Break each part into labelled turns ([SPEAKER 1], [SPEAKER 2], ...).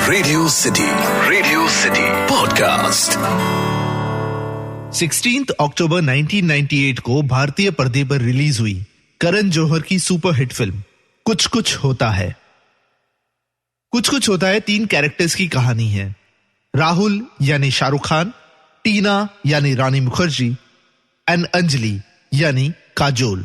[SPEAKER 1] Radio city podcast.
[SPEAKER 2] 16 अक्टूबर 1998 को भारतीय पर्दे पर रिलीज हुई करण जौहर की सुपरहिट फिल्म कुछ कुछ होता है। कुछ कुछ होता है 3 कैरेक्टर्स की कहानी है। राहुल यानी शाहरुख खान, टीना यानी रानी मुखर्जी एंड अंजलि यानी काजोल।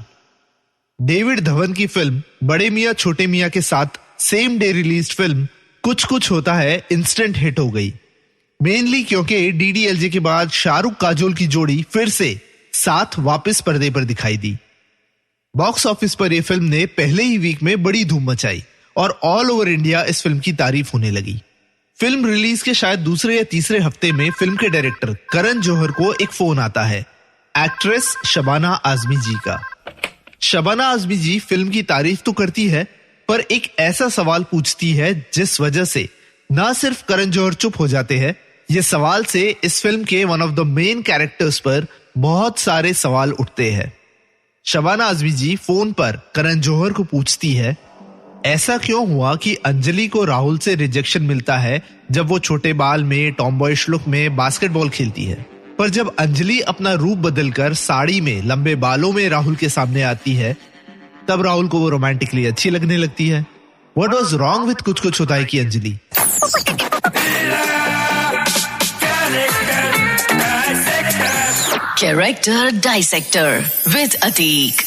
[SPEAKER 2] डेविड धवन की फिल्म बड़े मियां छोटे मियां के साथ सेम डे रिलीज्ड फिल्म कुछ कुछ होता है इंस्टेंट हिट हो गई, मेनली क्योंकि डीडीएलजे के बाद शाहरुख काजोल की जोड़ी फिर से साथ वापस पर्दे पर दिखाई दी। बॉक्स ऑफिस पर यह फिल्म ने पहले ही वीक में बड़ी धूम मचाई और ऑल ओवर इंडिया इस फिल्म की तारीफ होने लगी। फिल्म रिलीज के शायद दूसरे या तीसरे हफ्ते में फिल्म के डायरेक्टर करण जौहर को एक फोन आता है एक्ट्रेस शबाना आजमी जी का। शबाना आजमी जी फिल्म की तारीफ तो करती है, पर एक ऐसा सवाल पूछती है जिस वजह से ना सिर्फ करण जौहर चुप हो जाते हैं, ये सवाल से इस फिल्म के one of the main characters पर बहुत सारे सवाल उठते हैं। शबाना आजमी जी फोन पर करण जौहर को पूछती है, ऐसा क्यों हुआ कि अंजलि को राहुल से रिजेक्शन मिलता है जब वो छोटे बाल में टॉमबॉयिश लुक में बास्केटबॉल खेलती है, पर जब अंजलि अपना रूप बदलकर साड़ी में लंबे बालों में राहुल के सामने आती है तब राहुल को वो रोमांटिकली अच्छी लगने लगती है। What was wrong with कुछ कुछ होता है की Anjali?
[SPEAKER 3] Character dissector with Atiq.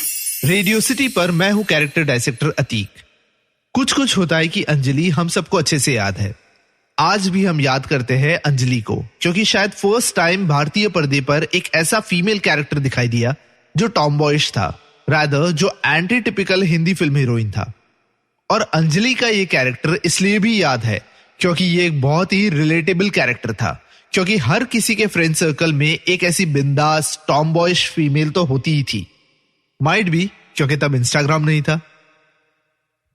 [SPEAKER 2] Radio city पर मैं हूं कैरेक्टर डाइसेक्टर अतीक। कुछ कुछ होता है कि अंजलि हम सबको अच्छे से याद है। आज भी हम याद करते हैं अंजलि को, क्योंकि शायद फर्स्ट टाइम भारतीय पर्दे पर एक ऐसा फीमेल कैरेक्टर दिखाई दिया जो टॉमबॉयिश था, रादर जो anti typical Hindi film heroine था। और अंजलि का ये कैरेक्टर इसलिए भी याद है क्योंकि ये एक बहुत ही रिलेटेबल कैरेक्टर था, क्योंकि हर किसी के फ्रेंड सर्कल में एक ऐसी बिंदास टॉमबॉयिश फीमेल तो होती ही थी। माइट बी क्योंकि तब इंस्टाग्राम नहीं था।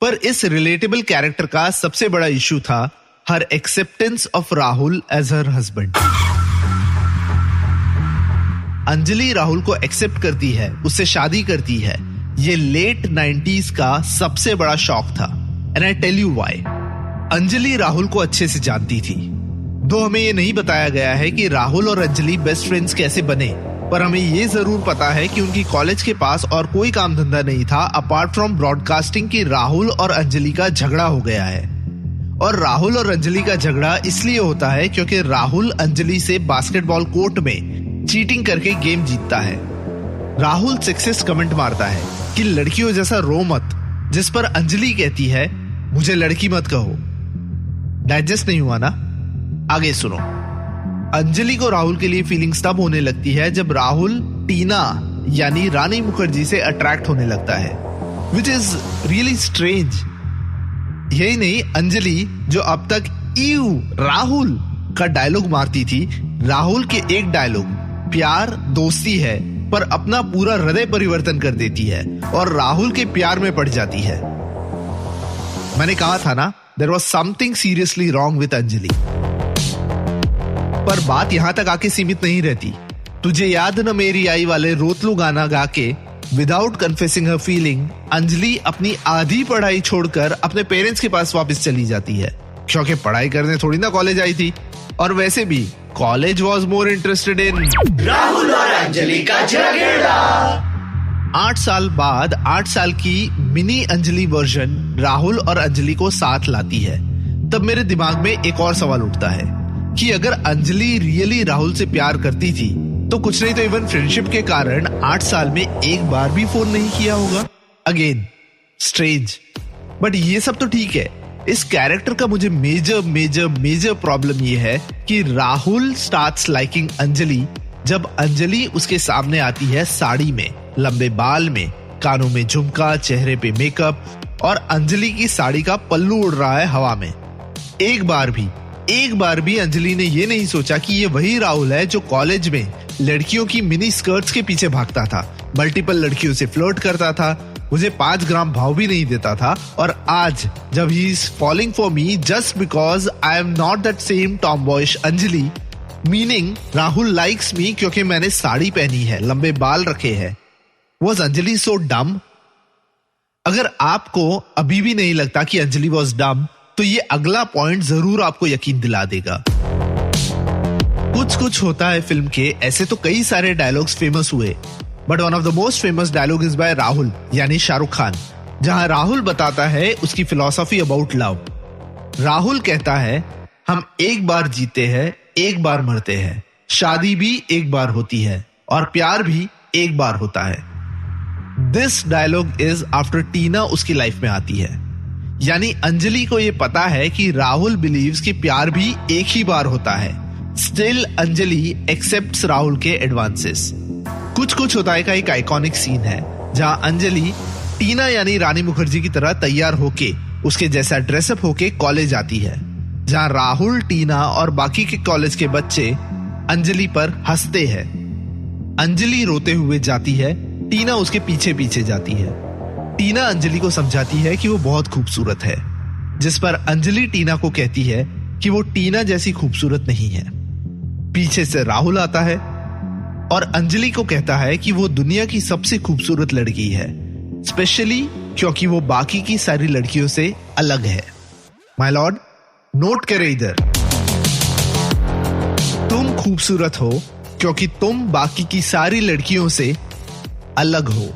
[SPEAKER 2] पर इस रिलेटेबल कैरेक्टर का सबसे बड़ा इशू था her acceptance of Rahul as her husband. Anjali Rahul को एक्सेप्ट करती है, उससे शादी करती है। ये लेट 90s का सबसे बड़ा शॉक था, and I tell you why. Anjali Rahul को अच्छे से जानती थी, दो हमें ये नहीं बताया गया है कि राहुल और अंजलि बेस्ट फ्रेंड्स कैसे बने, पर हमें ये जरूर पता है कि उनकी कॉलेज के पास और कोई काम धंधा नहीं था अपार्ट फ्रॉम ब्रॉडकास्टिंग की राहुल और अंजलि का झगड़ा हो गया है। और राहुल और अंजलि का झगड़ा इसलिए होता है क्योंकि राहुल अंजलि से बास्केटबॉल कोर्ट में चीटिंग करके गेम जीतता है। राहुल सेक्सिस्ट कमेंट मारता है कि लड़कियों जैसा रो मत, जिस पर अंजलि कहती है मुझे लड़की मत कहो। डाइजेस्ट नहीं हुआ ना? आगे सुनो। अंजलि को राहुल के लिए फीलिंग्स तब होने लगती है जब राहुल टीना यानी रानी मुखर्जी से अट्रैक्ट होने लगता है, विच इज रियली स्ट्रेंज। यही नहीं, अंजलि जो अब तक ईव राहुल का डायलॉग मारती थी, राहुल के एक डायलॉग प्यार दोस्ती है पर अपना पूरा हृदय परिवर्तन कर देती है और राहुल के प्यार में पड़ जाती है। मैंने कहा था ना, there was something seriously wrong with Anjali. पर बात यहां तक आके सीमित नहीं रहती। तुझे याद न मेरी आई वाले रोतलू गाना गा के विदाउट कन्फेसिंग हर फीलिंग अंजलि अपनी आधी पढ़ाई छोड़कर अपने पेरेंट्स के पास वापस चली जाती है, क्योंकि पढ़ाई करने थोड़ी ना कॉलेज आई थी। और वैसे भी college was more interested in
[SPEAKER 1] Rahul और अंजलि का झगड़ा।
[SPEAKER 2] 8 साल बाद 8 साल की मिनी अंजलि वर्जन राहुल और अंजलि को साथ लाती है। तब मेरे दिमाग में एक और सवाल उठता है कि अगर अंजलि रियली राहुल से प्यार करती थी तो कुछ नहीं तो इवन फ्रेंडशिप के कारण 8 साल में एक बार भी फोन नहीं किया होगा। अगेन स्ट्रेंज, बट ये सब तो ठीक है। इस कैरेक्टर का मुझे मेजर प्रॉब्लम ये है कि राहुल स्टार्ट्स लाइकिंग अंजलि जब अंजलि उसके सामने आती है साड़ी में, लंबे बाल में, कानों में झुमका, चेहरे पे मेकअप, और अंजलि की साड़ी का पल्लू उड़ रहा है हवा में। एक बार भी अंजलि ने ये नहीं सोचा कि ये वही राहुल है जो कॉलेज में लड़कियों की मिनी स्कर्ट्स के पीछे भागता था, मल्टीपल लड़कियों से फ्लर्ट करता था, मुझे 5 ग्राम भाव भी नहीं देता था, और आज जब he is following for me just because I am not that same tomboyish Anjali, meaning Rahul likes me क्योंकि मैंने साड़ी पहनी है, लंबे बाल रखे हैं। वॉज अंजलि सो डम? अगर आपको अभी भी नहीं लगता कि अंजलि वॉज डम, तो ये अगला पॉइंट जरूर आपको यकीन दिला देगा। कुछ कुछ होता है फिल्म के ऐसे तो कई सारे डायलॉग्स फेमस हुए, but one of the most famous dialogue is by Rahul यानी शाहरुख खान, जहां राहुल बताता है उसकी फिलॉसफी अबाउट लव। राहुल कहता है, हम एक बार जीते हैं, एक बार मरते हैं, शादी भी एक बार होती है और प्यार भी एक बार होता है। दिस डायलॉग इज आफ्टर टीना उसकी लाइफ में आती है, यानी अंजलि को यह पता है कि राहुल बिलीव्स कि प्यार भी एक ही बार होता है। स्टिल अंजलि एक्सेप्ट्स राहुल के एडवांसेस। कुछ कुछ होता है का एक आइकॉनिक सीन है जहां अंजलि टीना यानी रानी मुखर्जी की तरह तैयार होके उसके जैसा ड्रेसअप होके कॉलेज आती है, जहां राहुल, टीना और बाकी के कॉलेज के बच्चे अंजलि पर हंसते हैं। अंजलि रोते हुए जाती है, टीना उसके पीछे पीछे जाती है। टीना अंजलि को समझाती है कि वो बहुत खूबसूरत है, जिस पर अंजलि टीना को कहती है कि वो टीना जैसी खूबसूरत नहीं है। पीछे से राहुल आता है और अंजलि को कहता है कि वो दुनिया की सबसे खूबसूरत लड़की है, स्पेशली क्योंकि वो बाकी की सारी लड़कियों से अलग है। माय लॉर्ड, नोट करे इधर, तुम खूबसूरत हो क्योंकि तुम बाकी की सारी लड़कियों से अलग हो।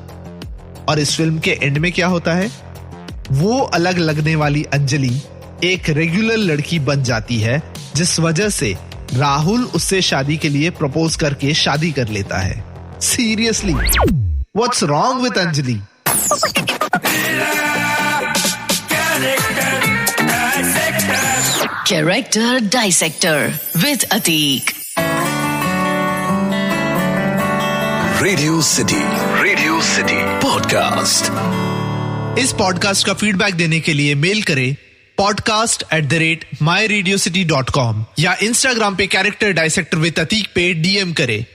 [SPEAKER 2] और इस फिल्म के एंड में क्या होता है? वो अलग लगने वाली अंजलि एक रेगुलर लड़की बन जाती है, जिस वजह से राहुल उससे शादी के लिए प्रपोज करके शादी कर लेता है। Seriously, what's wrong with Anjali?
[SPEAKER 3] Character Dissector with Atik.
[SPEAKER 1] Radio city podcast.
[SPEAKER 2] इस पॉडकास्ट का फीडबैक देने के लिए मेल करें podcast@myradiocity.com या इंस्टाग्राम पे कैरेक्टर डाइसेक्टर विद अतीक पे DM करें।